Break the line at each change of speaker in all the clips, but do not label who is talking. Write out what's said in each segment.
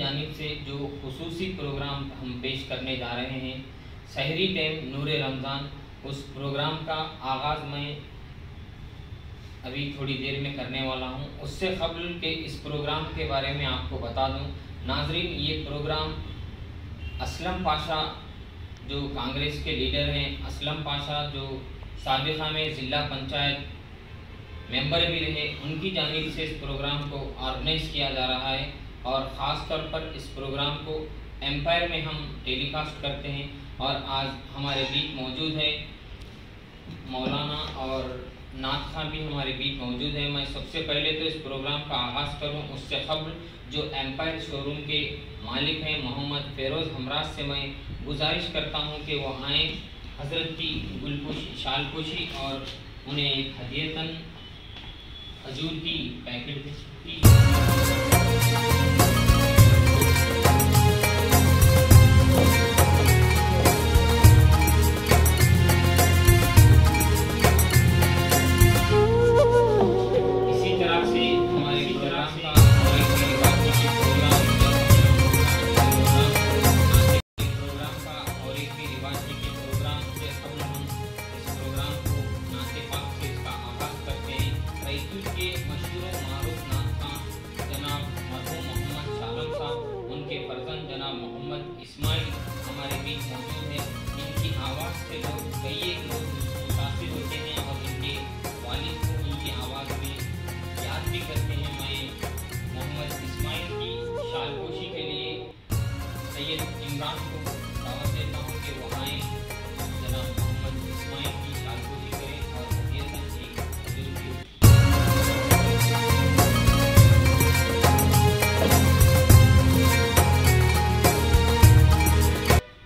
جانب سے جو خصوصی پروگرام ہم پیش کرنے جا رہے ہیں، سحری ٹائم نور رمضان، اس پروگرام کا آغاز میں ابھی تھوڑی دیر میں کرنے والا ہوں۔ اس سے قبل کہ اس پروگرام کے بارے میں آپ کو بتا دوں، ناظرین، یہ پروگرام اسلم پاشا جو کانگریس کے لیڈر ہیں، اسلم پاشا جو سابقہ میں ضلع پنچایت ممبر بھی رہے، ان کی جانب سے اس پروگرام کو آرگنائز کیا جا رہا ہے، اور خاص طور پر اس پروگرام کو ایمپائر میں ہم ٹیلی کاسٹ کرتے ہیں، اور آج ہمارے بیچ موجود ہے مولانا اور نعت خواں بھی ہمارے بیچ موجود ہے۔ میں سب سے پہلے تو اس پروگرام کا آغاز کروں اس سے قبل جو ایمپائر شو روم کے مالک ہیں محمد فیروز ہمراز سے میں گزارش کرتا ہوں کہ وہ آئیں، حضرت کی گل پوشی، شال پوشی اور انہیں ایک ہدیتاً کھجور کی پیکٹ دی۔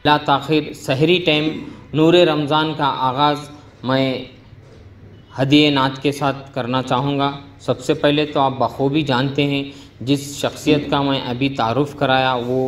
لا تاخیر سحری ٹائم نور رمضان کا آغاز میں ہدیہ نعت کے ساتھ کرنا چاہوں گا۔ سب سے پہلے تو آپ بخوبی جانتے ہیں جس شخصیت کا میں ابھی تعارف کرایا وہ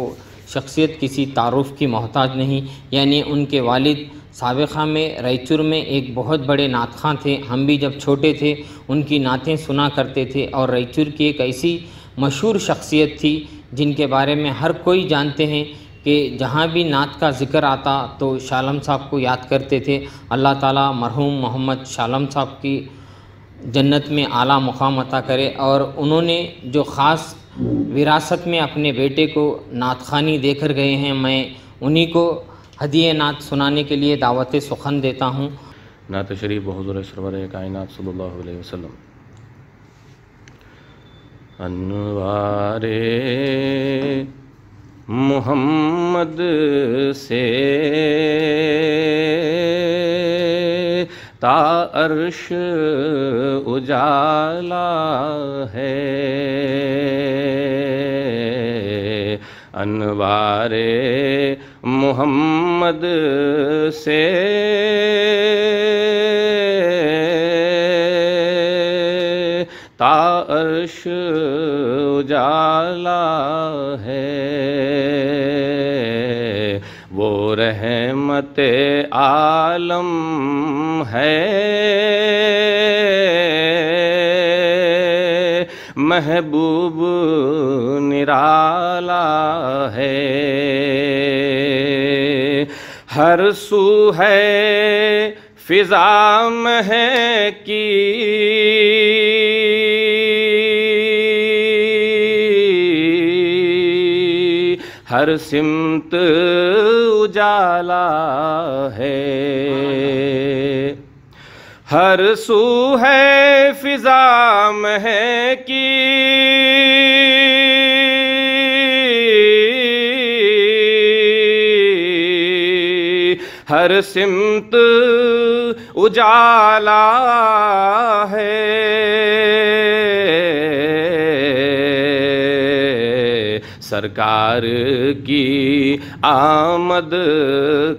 شخصیت کسی تعارف کی محتاج نہیں، یعنی ان کے والد سابقہ میں رائچور میں ایک بہت بڑے نعت خواں تھے۔ ہم بھی جب چھوٹے تھے ان کی نعتیں سنا کرتے تھے، اور رائچور کی ایک ایسی مشہور شخصیت تھی جن کے بارے میں ہر کوئی جانتے ہیں کہ جہاں بھی نعت کا ذکر آتا تو شالم صاحب کو یاد کرتے تھے۔ اللہ تعالیٰ مرحوم محمد شالم صاحب کی جنت میں اعلیٰ مقام عطا کرے، اور انہوں نے جو خاص وراثت میں اپنے بیٹے کو نعت خوانی دے کر گئے ہیں، میں انہی کو ہدیہ نعت سنانے کے لیے دعوت سخن دیتا ہوں۔
نعت شریف بحضور سرور کائنات صلی اللہ علیہ وسلم۔ انوار محمد سے تا عرش اجالا ہے، انوار محمد سے تا عرش اجالا ہے، وہ رحمت عالم ہے، محبوب نرالا ہے، ہر سو ہے فضا مہکی، ہر سمت اجالا ہے، ہر سو ہے فضا مہکی، ہر سمت اجالا ہے، سرکار کی آمد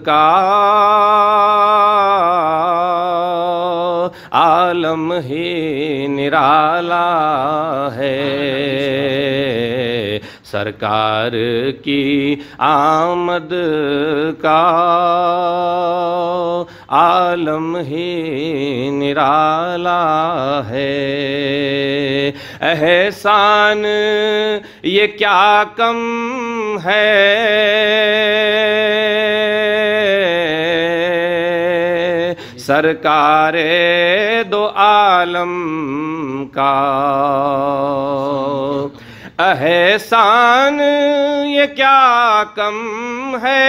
کا عالم ہی نرالا ہے، سرکار کی آمد کا عالم ہی نرالا ہے، احسان یہ کیا کم ہے، سرکار دو عالم کا احسان یہ کیا کم ہے،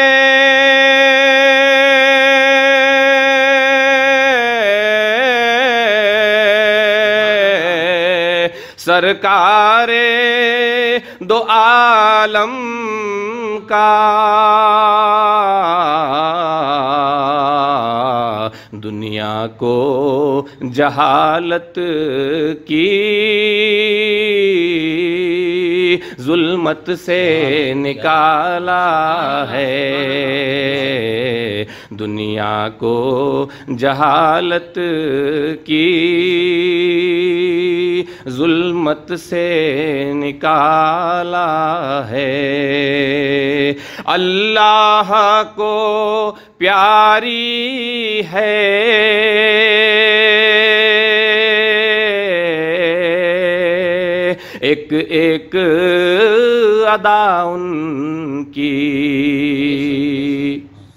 سرکار دو عالم کا دنیا کو جہالت کی ظلمت سے نکالا ہے، دنیا کو جہالت کی ظلمت سے نکالا ہے، اللہ کو پیاری ہے ایک ایک ادا ان کی،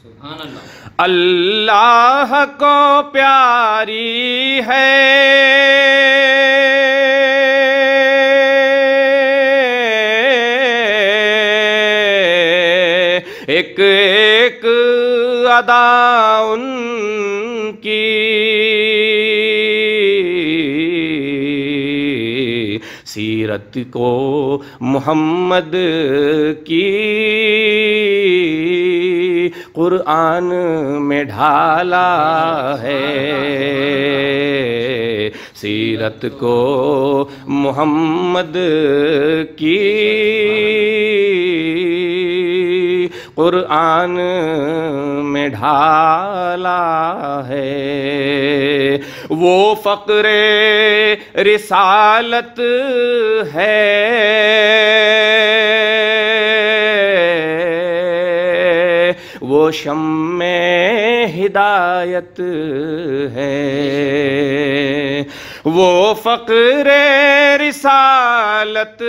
سبحان اللہ،
اللہ کو پیاری ہے ایک ایک ادا ان کی، سیرت کو محمد کی قرآن میں ڈھالا ہے، سیرت کو محمد کی قرآن میں ڈھالا ہے، وہ فقر رسالت ہے وہ شمع ہدایت ہے، وہ فقر رسالت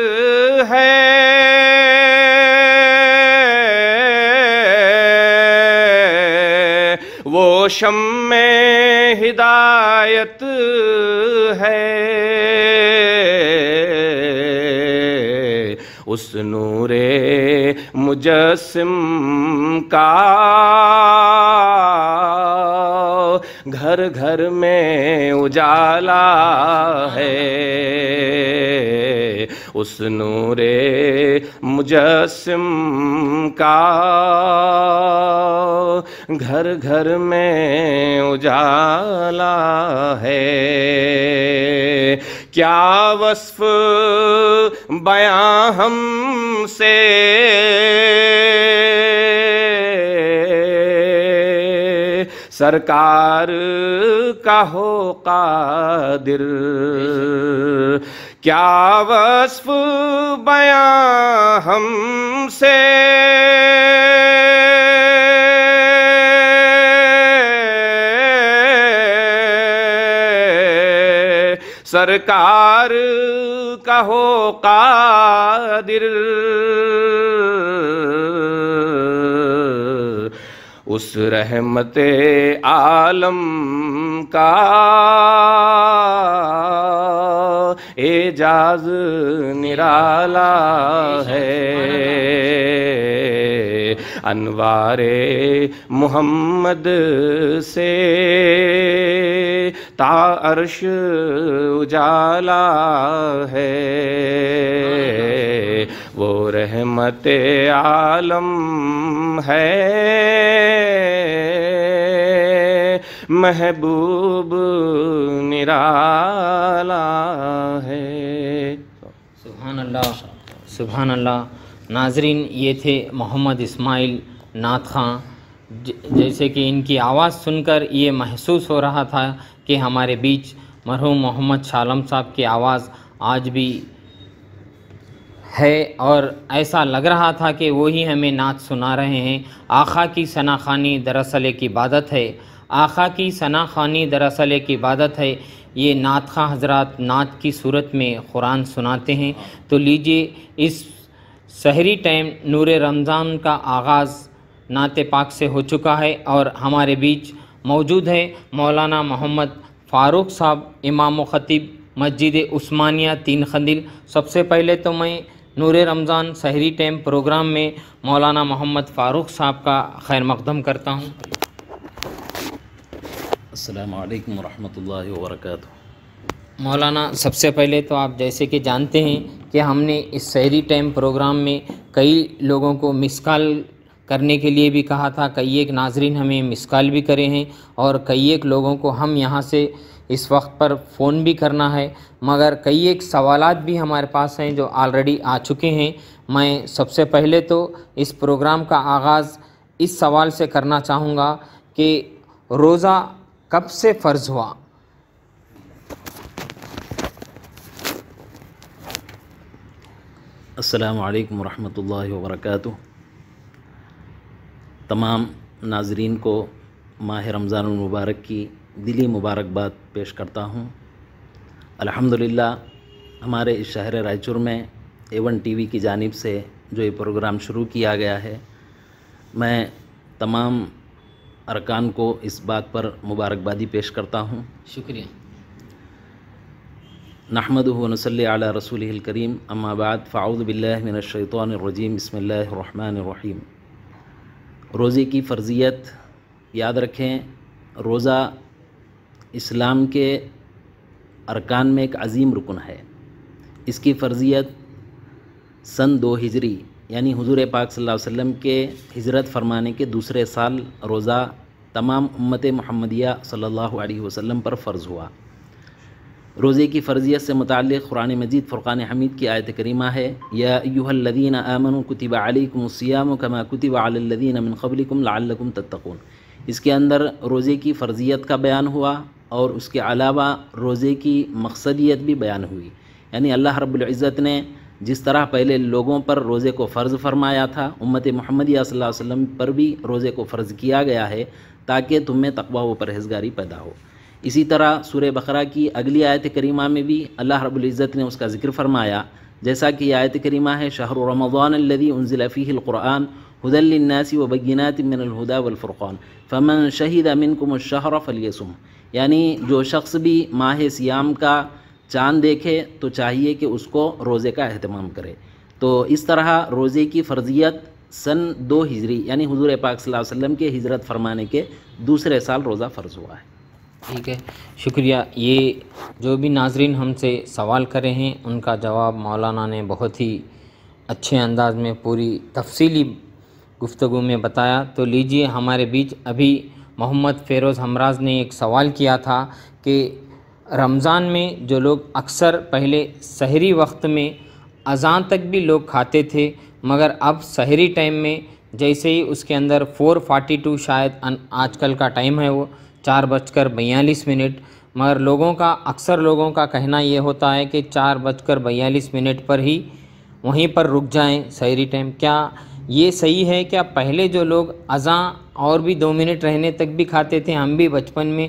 ہے وہ شمع ہدایت ہے، اس نور مجسم کا گھر گھر میں اجالا ہے، اس نور مجسم کا گھر گھر میں اجالا ہے، کیا وصف بیاں ہم سے سرکار کا ہو قادر، کیا وصف بیاں ہم سے سرکار کا ہو قادر، اس رحمت عالم کا اعجاز نرالا ہے، انوار محمد سے تا عرش اجالا ہے، وہ رحمت عالم ہے محبوب نرالا ہے۔
سبحان اللہ، سبحان اللہ۔ ناظرین، یہ تھے محمد اسماعیل نعت خواں۔ جیسے کہ ان کی آواز سن کر یہ محسوس ہو رہا تھا کہ ہمارے بیچ مرحوم محمد شاہ عالم صاحب کی آواز آج بھی ہے اور ایسا لگ رہا تھا کہ وہی ہمیں نعت سنا رہے ہیں۔ آقا کی ثنا خوانی دراصل ایک عبادت ہے، آقا کی ثنا خوانی دراصل ایک عبادت ہے۔ یہ نعت خواں حضرات نعت کی صورت میں قرآن سناتے ہیں۔ تو لیجئے اس سحری ٹائم نور رمضان کا آغاز نعت پاک سے ہو چکا ہے اور ہمارے بیچ موجود ہے مولانا محمد فاروق صاحب، امام و خطیب مسجد عثمانیہ تین خندل۔ سب سے پہلے تو میں نور رمضان سحری ٹائم پروگرام میں مولانا محمد فاروق صاحب کا خیر مقدم کرتا ہوں۔
السلام علیکم ورحمۃ اللہ وبرکاتہ۔
مولانا سب سے پہلے تو آپ جیسے کہ جانتے ہیں کہ ہم نے اس سحری ٹائم پروگرام میں کئی لوگوں کو مس کال کرنے کے لیے بھی کہا تھا، کئی ایک ناظرین ہمیں مس کال بھی کرے ہیں اور کئی ایک لوگوں کو ہم یہاں سے اس وقت پر فون بھی کرنا ہے، مگر کئی ایک سوالات بھی ہمارے پاس ہیں جو آلریڈی آ چکے ہیں۔ میں سب سے پہلے تو اس پروگرام کا آغاز اس سوال سے کرنا چاہوں گا کہ روزہ کب سے فرض ہوا؟
السلام علیکم ورحمۃ اللہ وبرکاتہ۔ تمام ناظرین کو ماہ رمضان المبارک کی دلی مبارکباد پیش کرتا ہوں۔ الحمدللہ ہمارے اس شہر رائچور میں A1 TV کی جانب سے جو یہ پروگرام شروع کیا گیا ہے، میں تمام ارکان کو اس بات پر مبارکبادی پیش کرتا ہوں۔
شکریہ۔
نحمدہ و نصلی علی رسولہ الکریم، اما بعد فاعوذ باللہ من الشیطان الرجیم، بسم اللہ الرحمن الرحیم۔ روزے کی فرضیت یاد رکھیں، روزہ اسلام کے ارکان میں ایک عظیم رکن ہے۔ اس کی فرضیت سن 2 ہجری یعنی حضور پاک صلی اللہ علیہ وسلم کے ہجرت فرمانے کے دوسرے سال روزہ تمام امت محمدیہ صلی اللہ علیہ وسلم پر فرض ہوا۔ روزے کی فرضیت سے متعلق قرآن مجید فرقان حمید کی آیت کریمہ ہے، یا ایھا الذین آمنوا کتب علیکم الصیام کما کتب علی الذین من قبلکم لعلکم تتقون۔ اس کے اندر روزے کی فرضیت کا بیان ہوا اور اس کے علاوہ روزے کی مقصدیت بھی بیان ہوئی۔ یعنی اللہ رب العزت نے جس طرح پہلے لوگوں پر روزے کو فرض فرمایا تھا، امت محمدیہ صلی اللہ علیہ وسلم پر بھی روزے کو فرض کیا گیا ہے تاکہ تم میں تقوی و پرہیزگاری پیدا ہو۔ اسی طرح سورہ بقرہ کی اگلی آیت کریمہ میں بھی اللہ رب العزت نے اس کا ذکر فرمایا، جیسا کہ آیت کریمہ ہے، شہر رمضان الذی انزل فیہ القرآن ھدی للناس وبینات من الھدی والفرقان فمن شہد منکم الشہر فلیصم۔ یعنی جو شخص بھی ماہ سیام کا چاند دیکھے تو چاہیے کہ اس کو روزے کا اہتمام کرے۔ تو اس طرح روزے کی فرضیت سن 2 ہجری یعنی حضور پاک صلی اللہ علیہ وسلم کے ہجرت فرمانے کے دوسرے سال روزہ فرض ہوا ہے۔
ٹھیک ہے، شکریہ۔ یہ جو بھی ناظرین ہم سے سوال کرے ہیں ان کا جواب مولانا نے بہت ہی اچھے انداز میں پوری تفصیلی گفتگو میں بتایا۔ تو لیجئے ہمارے بیچ ابھی محمد فیروز ہمراز نے ایک سوال کیا تھا کہ رمضان میں جو لوگ اکثر پہلے سحری وقت میں اذان تک بھی لوگ کھاتے تھے، مگر اب سحری ٹائم میں جیسے ہی اس کے اندر 4:42 شاید آج کل کا ٹائم ہے، وہ 4:42، مگر اکثر لوگوں کا کہنا یہ ہوتا ہے کہ 4:42 پر ہی وہیں پر رک جائیں سحری ٹائم۔ کیا یہ صحیح ہے؟ کیا پہلے جو لوگ اذان اور بھی 2 منٹ رہنے تک بھی کھاتے تھے؟ ہم بھی بچپن میں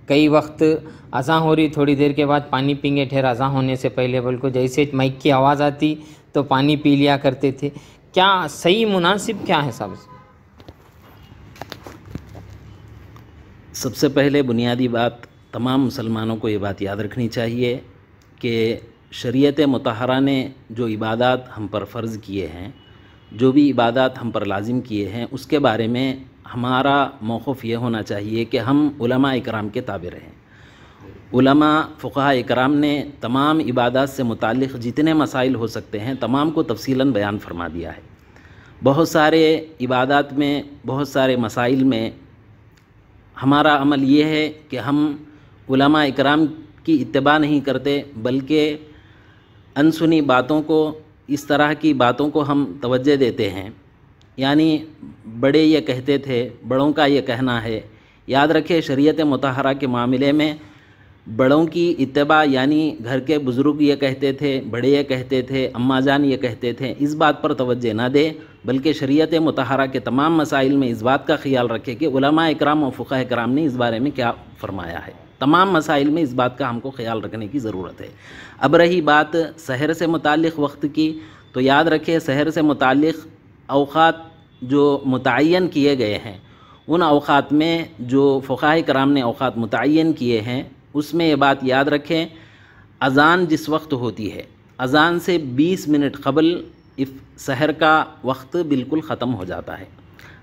کئی وقت اذان ہو رہی تھوڑی دیر کے بعد پانی پیں گے، ٹھہر اذان ہونے سے پہلے بلکہ جیسے مائک کی آواز آتی تو پانی پی لیا کرتے تھے۔ کیا صحیح مناسب کیا ہے صاحب؟
سب سے پہلے بنیادی بات تمام مسلمانوں کو یہ بات یاد رکھنی چاہیے کہ شریعت مطہرہ نے جو عبادات ہم پر فرض کیے ہیں، جو بھی عبادات ہم پر لازم کیے ہیں، اس کے بارے میں ہمارا موقف یہ ہونا چاہیے کہ ہم علماء اکرام کے تابع رہیں۔ علماء فقہاء اکرام نے تمام عبادات سے متعلق جتنے مسائل ہو سکتے ہیں تمام کو تفصیلاً بیان فرما دیا ہے۔ بہت سارے عبادات میں، بہت سارے مسائل میں ہمارا عمل یہ ہے کہ ہم علماء اکرام کی اتباع نہیں کرتے، بلکہ انسنی باتوں کو، اس طرح کی باتوں کو ہم توجہ دیتے ہیں۔ یعنی بڑے یہ کہتے تھے، بڑوں کا یہ کہنا ہے۔ یاد رکھے شریعت مطہرہ کے معاملے میں بڑوں کی اتباع، یعنی گھر کے بزرگ یہ کہتے تھے، بڑے یہ کہتے تھے، اماں جان یہ کہتے تھے، اس بات پر توجہ نہ دے، بلکہ شریعت مطہرہ کے تمام مسائل میں اس بات کا خیال رکھے کہ علماء اکرام و فقہ کرام نے اس بارے میں کیا فرمایا ہے۔ تمام مسائل میں اس بات کا ہم کو خیال رکھنے کی ضرورت ہے۔ اب رہی بات سحر سے متعلق وقت کی، تو یاد رکھے سحر سے متعلق اوقات جو متعین کیے گئے ہیں، ان اوقات میں جو فقہاء کرام نے اوقات متعین کیے ہیں، اس میں یہ بات یاد رکھیں، اذان جس وقت ہوتی ہے، اذان سے 20 منٹ قبل سحر کا وقت بالکل ختم ہو جاتا ہے۔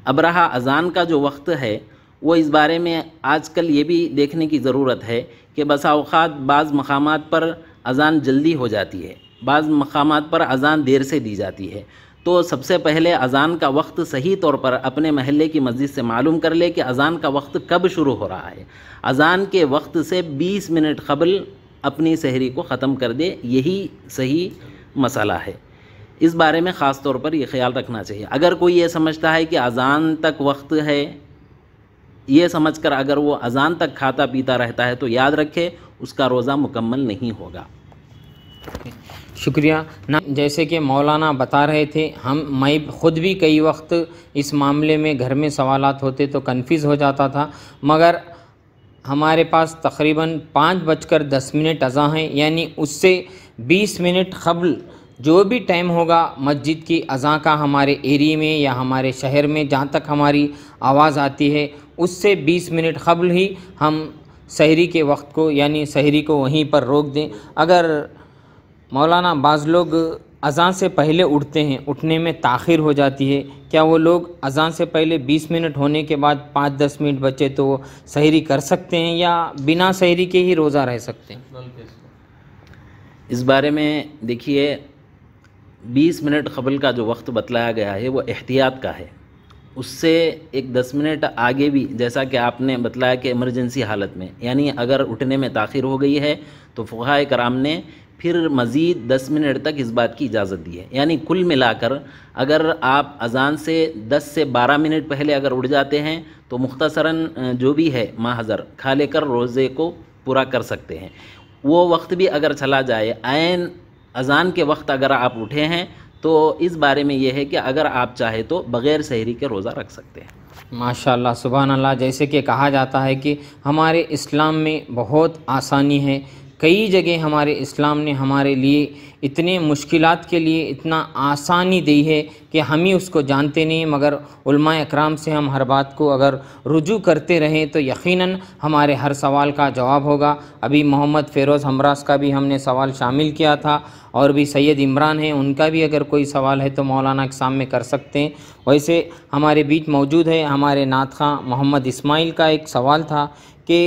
اب رہا اذان کا جو وقت ہے، وہ اس بارے میں آج کل یہ بھی دیکھنے کی ضرورت ہے کہ بسا اوقات بعض مقامات پر اذان جلدی ہو جاتی ہے، بعض مقامات پر اذان دیر سے دی جاتی ہے۔ تو سب سے پہلے اذان کا وقت صحیح طور پر اپنے محلے کی مسجد سے معلوم کر لے کہ اذان کا وقت کب شروع ہو رہا ہے۔ اذان کے وقت سے 20 منٹ قبل اپنی سحری کو ختم کر دے، یہی صحیح مسئلہ ہے۔ اس بارے میں خاص طور پر یہ خیال رکھنا چاہیے۔ اگر کوئی یہ سمجھتا ہے کہ اذان تک وقت ہے، یہ سمجھ کر اگر وہ اذان تک کھاتا پیتا رہتا ہے، تو یاد رکھے اس کا روزہ مکمل نہیں ہوگا۔
شکریہ۔ جیسے کہ مولانا بتا رہے تھے، میں خود بھی کئی وقت اس معاملے میں گھر میں سوالات ہوتے تو کنفیوز ہو جاتا تھا، مگر ہمارے پاس تقریباً 5:10 اذان ہیں، یعنی اس سے 20 منٹ قبل جو بھی ٹائم ہوگا مسجد کی اذان کا ہمارے ایریے میں یا ہمارے شہر میں جہاں تک ہماری آواز آتی ہے، اس سے 20 منٹ قبل ہی ہم سحری کے وقت کو یعنی سحری کو وہیں پر روک دیں۔ اگر مولانا بعض لوگ اذان سے پہلے اٹھتے ہیں، اٹھنے میں تاخیر ہو جاتی ہے، کیا وہ لوگ اذان سے پہلے 20 منٹ ہونے کے بعد 5-10 منٹ بچے تو وہ سحری کر سکتے ہیں یا بنا سحری کے ہی روزہ رہ سکتے ہیں؟
اس بارے میں دیکھیے، 20 منٹ قبل کا جو وقت بتلایا گیا ہے وہ احتیاط کا ہے۔ اس سے ایک 10 منٹ آگے بھی، جیسا کہ آپ نے بتلایا کہ ایمرجنسی حالت میں، یعنی اگر اٹھنے میں تاخیر ہو گئی ہے تو فقہاء کرام نے پھر مزید 10 منٹ تک اس بات کی اجازت دی ہے۔ یعنی کل ملا کر اگر آپ اذان سے 10 سے 12 منٹ پہلے اگر اٹھ جاتے ہیں تو مختصراً جو بھی ہے ماحضر کھا لے کر روزے کو پورا کر سکتے ہیں۔ وہ وقت بھی اگر چلا جائے، عین اذان کے وقت اگر آپ اٹھے ہیں، تو اس بارے میں یہ ہے کہ اگر آپ چاہے تو بغیر سحری کے روزہ رکھ سکتے ہیں۔
ماشاءاللہ، سبحان اللہ۔ جیسے کہ کہا جاتا ہے کہ ہمارے اسلام میں بہت آسانی ہے، کئی جگہ ہمارے اسلام نے ہمارے لیے اتنے مشکلات کے لیے اتنا آسانی دی ہے کہ ہم ہی اس کو جانتے نہیں، مگر علماء اکرام سے ہم ہر بات کو اگر رجوع کرتے رہیں تو یقیناً ہمارے ہر سوال کا جواب ہوگا۔ ابھی محمد فیروز ہمراز کا بھی ہم نے سوال شامل کیا تھا، اور بھی سید عمران ہیں، ان کا بھی اگر کوئی سوال ہے تو مولانا کے سامنے کر سکتے ہیں۔ ویسے ہمارے بیچ موجود ہے ہمارے نعت خواں محمد اسماعیل کا ایک سوال تھا کہ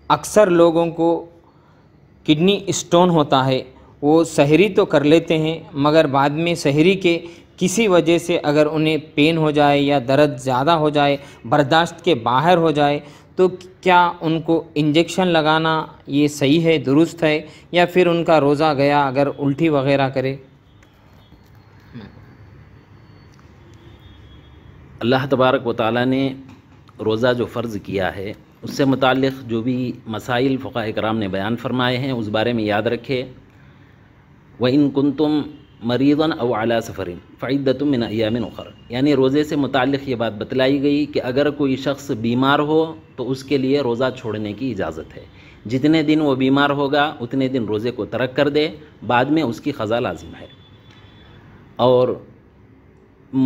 اکثر لوگوں کو کڈنی اسٹون ہوتا ہے، وہ سحری تو کر لیتے ہیں مگر بعد میں سحری کے کسی وجہ سے اگر انہیں پین ہو جائے یا درد زیادہ ہو جائے، برداشت کے باہر ہو جائے، تو کیا ان کو انجیکشن لگانا یہ صحیح ہے، درست ہے، یا پھر ان کا روزہ گیا اگر الٹی وغیرہ کرے؟
اللہ تبارک و تعالیٰ نے روزہ جو فرض کیا ہے، اس سے متعلق جو بھی مسائل فقہاء کرام نے بیان فرمائے ہیں، اس بارے میں یاد رکھے، وَإِن كُنتُم مَرِيضًا أَوْ عَلَى سَفَرٍ فَعِدَّةٌ مِّنْ أَيَّامٍ أُخَرَ، یعنی روزے سے متعلق یہ بات بتلائی گئی کہ اگر کوئی شخص بیمار ہو تو اس کے لیے روزہ چھوڑنے کی اجازت ہے۔ جتنے دن وہ بیمار ہوگا اتنے دن روزے کو ترک کر دے، بعد میں اس کی قضا لازم ہے۔ اور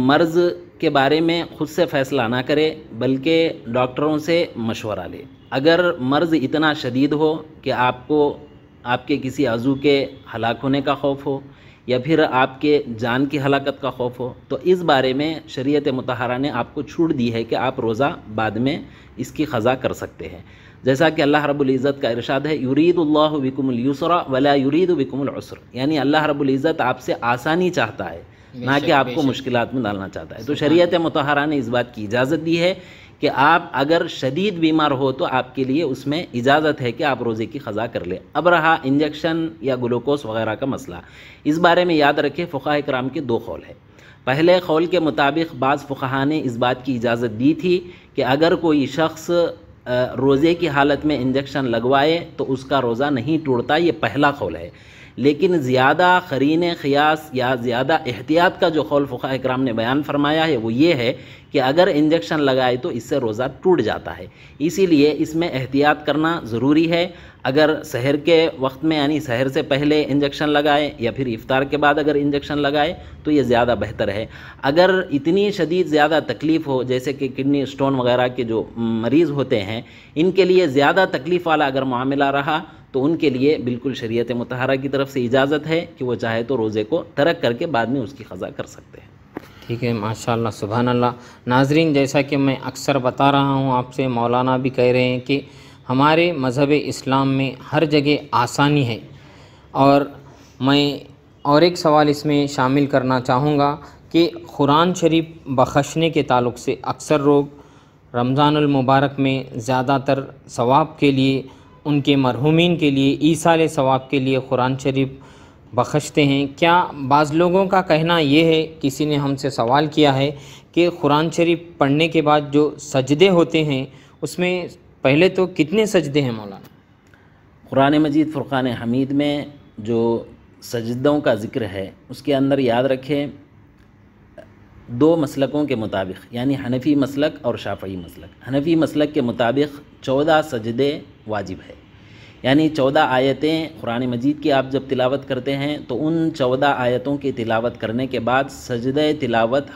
مرض کے بارے میں خود سے فیصلہ نہ کرے بلکہ ڈاکٹروں سے مشورہ لے۔ اگر مرض اتنا شدید ہو کہ آپ کے کسی عضو کے ہلاک ہونے کا خوف ہو یا پھر آپ کے جان کی ہلاکت کا خوف ہو، تو اس بارے میں شریعت مطہرہ نے آپ کو چھوٹ دی ہے کہ آپ روزہ بعد میں اس کی قضا کر سکتے ہیں۔ جیسا کہ اللہ رب العزت کا ارشاد ہے، یرید اللہ بکم الیسر ولا یرید بکم العسر، یعنی اللہ رب العزت آپ سے آسانی چاہتا ہے، نہ کہ آپ کو مشکلات میں ڈالنا چاہتا ہے۔ تو شریعت مطہرہ نے اس بات کی اجازت دی ہے کہ آپ اگر شدید بیمار ہو تو آپ کے لیے اس میں اجازت ہے کہ آپ روزے کی قضا کر لیں۔ اب رہا انجیکشن یا گلوکوز وغیرہ کا مسئلہ، اس بارے میں یاد رکھیں فقہاء کرام کے 2 قول ہیں۔ پہلے قول کے مطابق بعض فقہاء نے اس بات کی اجازت دی تھی کہ اگر کوئی شخص روزے کی حالت میں انجیکشن لگوائے تو اس کا روزہ نہیں ٹوٹتا، یہ پہلا قول ہے۔ لیکن زیادہ قرین قیاس یا زیادہ احتیاط کا جو قول فقہاء کرام نے بیان فرمایا ہے وہ یہ ہے کہ اگر انجیکشن لگائے تو اس سے روزہ ٹوٹ جاتا ہے، اسی لیے اس میں احتیاط کرنا ضروری ہے۔ اگر سحر کے وقت میں یعنی سحر سے پہلے انجیکشن لگائے یا پھر افطار کے بعد اگر انجیکشن لگائے تو یہ زیادہ بہتر ہے۔ اگر اتنی شدید زیادہ تکلیف ہو جیسے کہ کڈنی اسٹون وغیرہ کے جو مریض ہوتے ہیں، ان کے لیے زیادہ تکلیف والا اگر معاملہ رہا تو ان کے لیے بالکل شریعت مطہرہ کی طرف سے اجازت ہے کہ وہ چاہے تو روزے کو ترک کر کے بعد میں اس کی قضا کر سکتے ہیں۔
ٹھیک ہے، ماشاءاللہ، سبحان اللہ۔ ناظرین، جیسا کہ میں اکثر بتا رہا ہوں آپ سے، مولانا بھی کہہ رہے ہیں کہ ہمارے مذہب اسلام میں ہر جگہ آسانی ہے۔ اور میں اور ایک سوال اس میں شامل کرنا چاہوں گا کہ قرآن شریف بخشنے کے تعلق سے اکثر لوگ رمضان المبارک میں زیادہ تر ثواب کے لیے، ان کے مرحومین کے لیے، ایصال ثواب کے لیے قرآن شریف بخشتے ہیں۔ کیا بعض لوگوں کا کہنا یہ ہے، کسی نے ہم سے سوال کیا ہے کہ قرآن شریف پڑھنے کے بعد جو سجدے ہوتے ہیں اس میں پہلے تو کتنے سجدے ہیں مولانا؟
قرآن مجید فرقان حمید میں جو سجدوں کا ذکر ہے اس کے اندر یاد رکھیں 2 مسلکوں کے مطابق، یعنی حنفی مسلک اور شافعی مسلک۔ حنفی مسلک کے مطابق 14 سجدے واجب ہے، یعنی 14 آیتیں قرآن مجید کی آپ جب تلاوت کرتے ہیں تو ان 14 آیتوں کی تلاوت کرنے کے بعد سجدہ تلاوت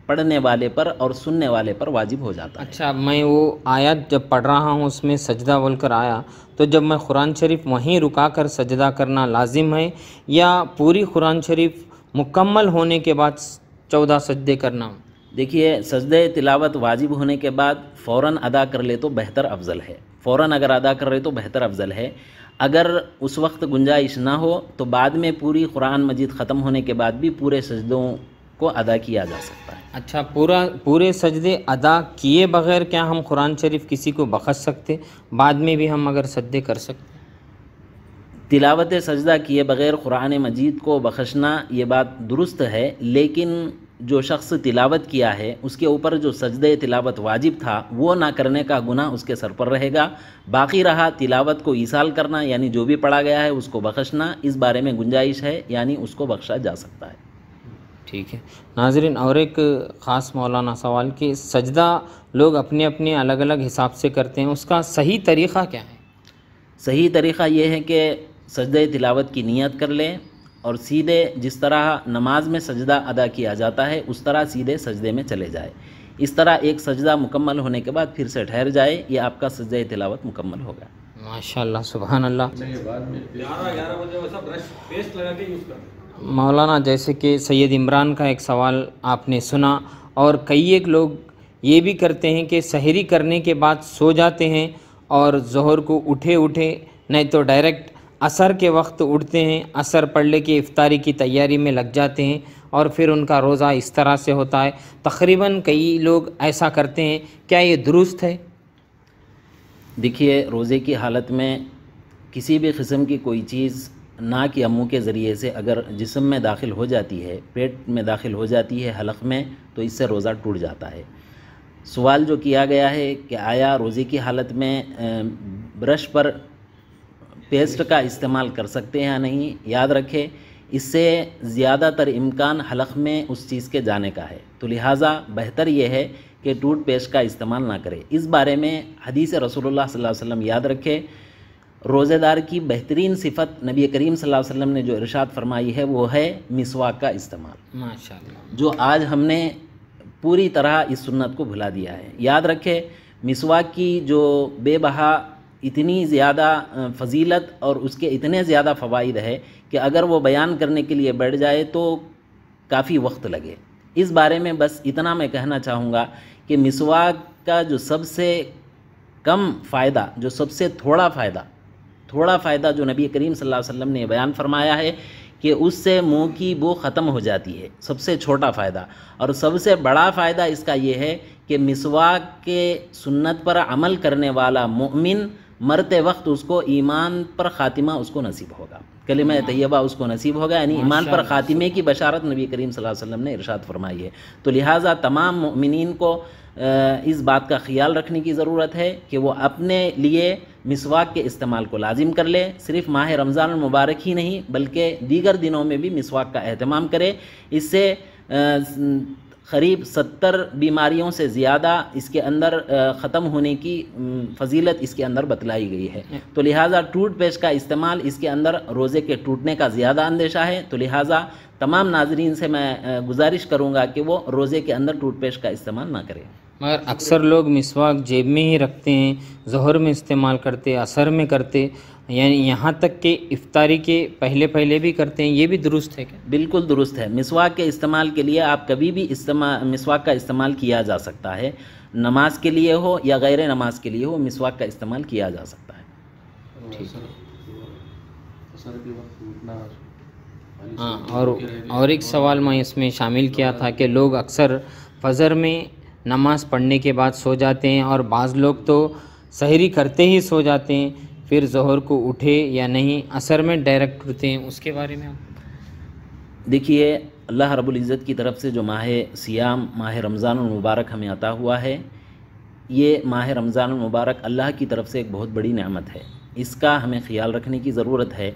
پڑھنے والے پر اور سننے والے پر واجب ہو جاتا ہے۔
اچھا، میں وہ آیت جب پڑھ رہا ہوں اس میں سجدہ بول کر آیا، تو جب میں قرآن شریف وہیں رکا کر سجدہ کرنا لازم ہے یا پوری قرآن شریف مکمل ہونے کے بعد 14 سجدے کرنا؟
دیکھیے، سجدہ تلاوت واجب ہونے کے بعد فوراً ادا کر لے تو بہتر افضل ہے، فوراً اگر ادا کر لے تو بہتر افضل ہے۔ اگر اس وقت گنجائش نہ ہو تو بعد میں پوری قرآن مجید ختم ہونے کے بعد بھی پورے سجدوں کو ادا کیا جا سکتا ہے۔
اچھا، پورے سجدے ادا کیے بغیر کیا ہم قرآن شریف کسی کو بخش سکتے؟ بعد میں بھی ہم اگر سجدے کر سکتے؟
تلاوت سجدہ کیے بغیر قرآن مجید کو بخشنا یہ بات درست ہے، لیکن جو شخص تلاوت کیا ہے اس کے اوپر جو سجدہ تلاوت واجب تھا وہ نہ کرنے کا گناہ اس کے سر پر رہے گا۔ باقی رہا تلاوت کو ایصال کرنا، یعنی جو بھی پڑھا گیا ہے اس کو بخشنا، اس بارے میں گنجائش ہے، یعنی اس کو بخشا جا سکتا ہے۔
ٹھیک ہے ناظرین، اور ایک خاص مولانا سوال کہ سجدہ لوگ اپنے اپنے الگ الگ حساب سے کرتے ہیں، اس کا صحیح طریقہ کیا ہے؟
صحیح طریقہ یہ ہے کہ سجدہ تلاوت کی نیت کر لیں اور سیدھے جس طرح نماز میں سجدہ ادا کیا جاتا ہے اس طرح سیدھے سجدے میں چلے جائے۔ اس طرح ایک سجدہ مکمل ہونے کے بعد پھر سے ٹھہر جائے، یہ آپ کا سجدہ تلاوت مکمل ہوگا۔
ماشاءاللہ، سبحان اللہ۔ مولانا، جیسے کہ سید عمران کا ایک سوال آپ نے سنا، اور کئی ایک لوگ یہ بھی کرتے ہیں کہ سحری کرنے کے بعد سو جاتے ہیں اور ظہر کو اٹھے نہیں تو ڈائریکٹ عصر کے وقت اٹھتے ہیں، عصر پڑھ لے کے افطاری کی تیاری میں لگ جاتے ہیں اور پھر ان کا روزہ اس طرح سے ہوتا ہے۔ تقریباً کئی لوگ ایسا کرتے ہیں، کیا یہ درست ہے؟
دیکھیے، روزے کی حالت میں کسی بھی قسم کی کوئی چیز ناک یا منہ کے ذریعے سے اگر جسم میں داخل ہو جاتی ہے، پیٹ میں داخل ہو جاتی ہے، حلق میں، تو اس سے روزہ ٹوٹ جاتا ہے۔ سوال جو کیا گیا ہے کہ آیا روزے کی حالت میں برش پر پیسٹ کا استعمال کر سکتے ہیں یا نہیں، یاد رکھیں اس سے زیادہ تر امکان حلق میں اس چیز کے جانے کا ہے، تو لہٰذا بہتر یہ ہے کہ ٹوتھ پیسٹ کا استعمال نہ کرے۔ اس بارے میں حدیث رسول اللہ صلی اللہ علیہ وسلم یاد رکھے، روزے دار کی بہترین صفت نبی کریم صلی اللہ علیہ وسلم نے جو ارشاد فرمائی ہے وہ ہے مسواک کا استعمال،
ماشاءاللہ، جو
جو آج ہم نے پوری طرح اس سنت کو بھلا دیا ہے۔ یاد رکھے مسواک کی جو بے بہا اتنی زیادہ فضیلت اور اس کے اتنے زیادہ فوائد ہے کہ اگر وہ بیان کرنے کے لیے بیٹھ جائے تو کافی وقت لگے۔ اس بارے میں بس اتنا میں کہنا چاہوں گا کہ مسواک کا جو سب سے کم فائدہ، جو سب سے تھوڑا فائدہ جو نبی کریم صلی اللہ علیہ وسلم نے بیان فرمایا ہے کہ اس سے منہ کی بو ختم ہو جاتی ہے، سب سے چھوٹا فائدہ، اور سب سے بڑا فائدہ اس کا یہ ہے کہ مسواک کے سنت پر عمل کرنے والا مومن مرتے وقت اس کو ایمان پر خاتمہ اس کو نصیب ہوگا۔ کلمہ طیبہ اس کو نصیب ہوگا، یعنی ایمان پر خاتمے کی بشارت نبی کریم صلی اللہ علیہ وسلم نے ارشاد فرمائی ہے۔ تو لہٰذا تمام مؤمنین کو اس بات کا خیال رکھنے کی ضرورت ہے کہ وہ اپنے لیے مسواک کے استعمال کو لازم کر لے، صرف ماہ رمضان المبارک ہی نہیں بلکہ دیگر دنوں میں بھی مسواک کا اہتمام کرے۔ اس سے قریب 70 بیماریوں سے زیادہ اس کے اندر ختم ہونے کی فضیلت اس کے اندر بتلائی گئی ہے۔ تو لہٰذا ٹوتھ پیسٹ کا استعمال اس کے اندر روزے کے ٹوٹنے کا زیادہ اندیشہ ہے، تو لہٰذا تمام ناظرین سے میں گزارش کروں گا کہ وہ روزے کے اندر ٹوتھ پیسٹ کا استعمال نہ کریں۔
مگر اکثر لوگ مسواک جیب میں ہی رکھتے ہیں، ظہر میں استعمال کرتے، عصر میں کرتے، یعنی یہاں تک کہ افطاری کے پہلے بھی کرتے ہیں، یہ بھی درست ہے کیا؟
بالکل درست ہے۔ مسواک کے استعمال کے لیے آپ کبھی بھی مسواک کا استعمال کیا جا سکتا ہے، نماز کے لیے ہو یا غیر نماز کے لیے ہو، مسواک کا استعمال کیا جا سکتا ہے۔
ہاں، اور ایک سوال میں اس میں شامل کیا تھا کہ لوگ اکثر فجر میں نماز پڑھنے کے بعد سو جاتے ہیں، اور بعض لوگ تو سحری کرتے ہی سو جاتے ہیں، پھر ظہر کو اٹھے یا نہیں، عصر میں ڈائریکٹ اٹھتے ہیں، اس کے بارے میں آپ؟
دیکھیے، اللہ رب العزت کی طرف سے جو ماہ سیام، ماہ رمضان المبارک ہمیں عطا ہوا ہے، یہ ماہ رمضان المبارک اللہ کی طرف سے ایک بہت بڑی نعمت ہے، اس کا ہمیں خیال رکھنے کی ضرورت ہے۔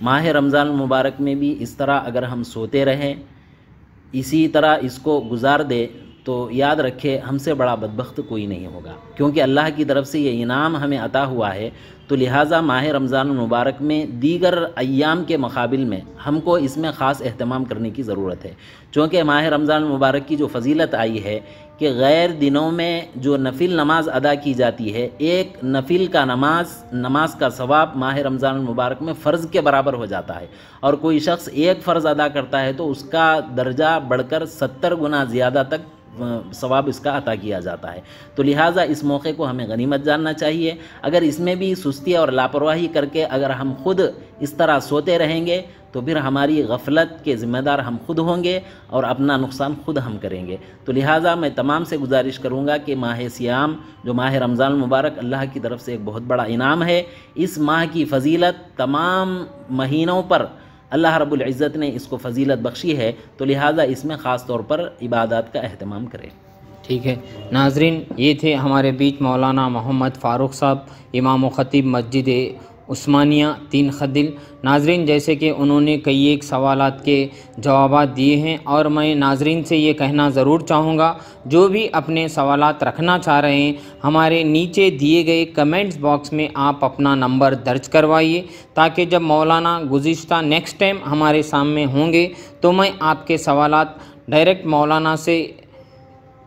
ماہ رمضان المبارک میں بھی اس طرح اگر ہم سوتے رہیں، اسی طرح اس کو گزار دے، تو یاد رکھے ہم سے بڑا بدبخت کوئی نہیں ہوگا، کیونکہ اللہ کی طرف سے یہ انعام ہمیں عطا ہوا ہے۔ تو لہٰذا ماہ رمضان المبارک میں دیگر ایام کے مقابل میں ہم کو اس میں خاص اہتمام کرنے کی ضرورت ہے، چونکہ ماہ رمضان المبارک کی جو فضیلت آئی ہے کہ غیر دنوں میں جو نفل نماز ادا کی جاتی ہے، ایک نفل کا نماز کا ثواب ماہ رمضان المبارک میں فرض کے برابر ہو جاتا ہے، اور کوئی شخص ایک فرض ادا کرتا ہے تو اس کا درجہ بڑھ کر 70 گنا زیادہ تک ثواب اس کا عطا کیا جاتا ہے۔ تو لہٰذا اس موقع کو ہمیں غنیمت جاننا چاہیے۔ اگر اس میں بھی سستی اور لاپرواہی کر کے اگر ہم خود اس طرح سوتے رہیں گے تو پھر ہماری غفلت کے ذمہ دار ہم خود ہوں گے اور اپنا نقصان خود ہم کریں گے۔ تو لہٰذا میں تمام سے گزارش کروں گا کہ ماہ سیام جو ماہ رمضان المبارک اللہ کی طرف سے ایک بہت بڑا انعام ہے، اس ماہ کی فضیلت تمام مہینوں پر اللہ رب العزت نے اس کو فضیلت بخشی ہے، تو لہٰذا اس میں خاص طور پر عبادات کا اہتمام کریں۔
ٹھیک ہے ناظرین، یہ تھے ہمارے بیچ مولانا محمد فاروق صاحب، امام و خطیب مسجد عثمانیہ 3 خدل۔ ناظرین، جیسے کہ انہوں نے کئی ایک سوالات کے جوابات دیے ہیں، اور میں ناظرین سے یہ کہنا ضرور چاہوں گا، جو بھی اپنے سوالات رکھنا چاہ رہے ہیں ہمارے نیچے دیے گئے کمنٹس باکس میں آپ اپنا نمبر درج کروائیے، تاکہ جب مولانا گزشتہ نیکسٹ ٹائم ہمارے سامنے ہوں گے تو میں آپ کے سوالات ڈائریکٹ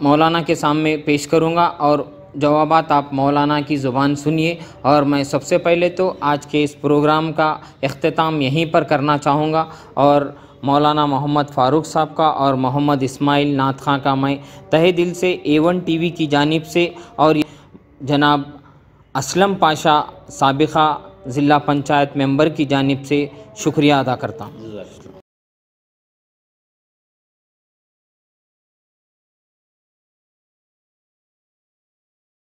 مولانا کے سامنے پیش کروں گا، اور جوابات آپ مولانا کی زبان سنیے۔ اور میں سب سے پہلے تو آج کے اس پروگرام کا اختتام یہیں پر کرنا چاہوں گا، اور مولانا محمد فاروق صاحب کا اور محمد اسماعیل نعت خاں کا میں تہہ دل سے A1 TV کی جانب سے، اور جناب اسلم پاشا سابقہ ضلع پنچایت ممبر کی جانب سے شکریہ ادا کرتا ہوں۔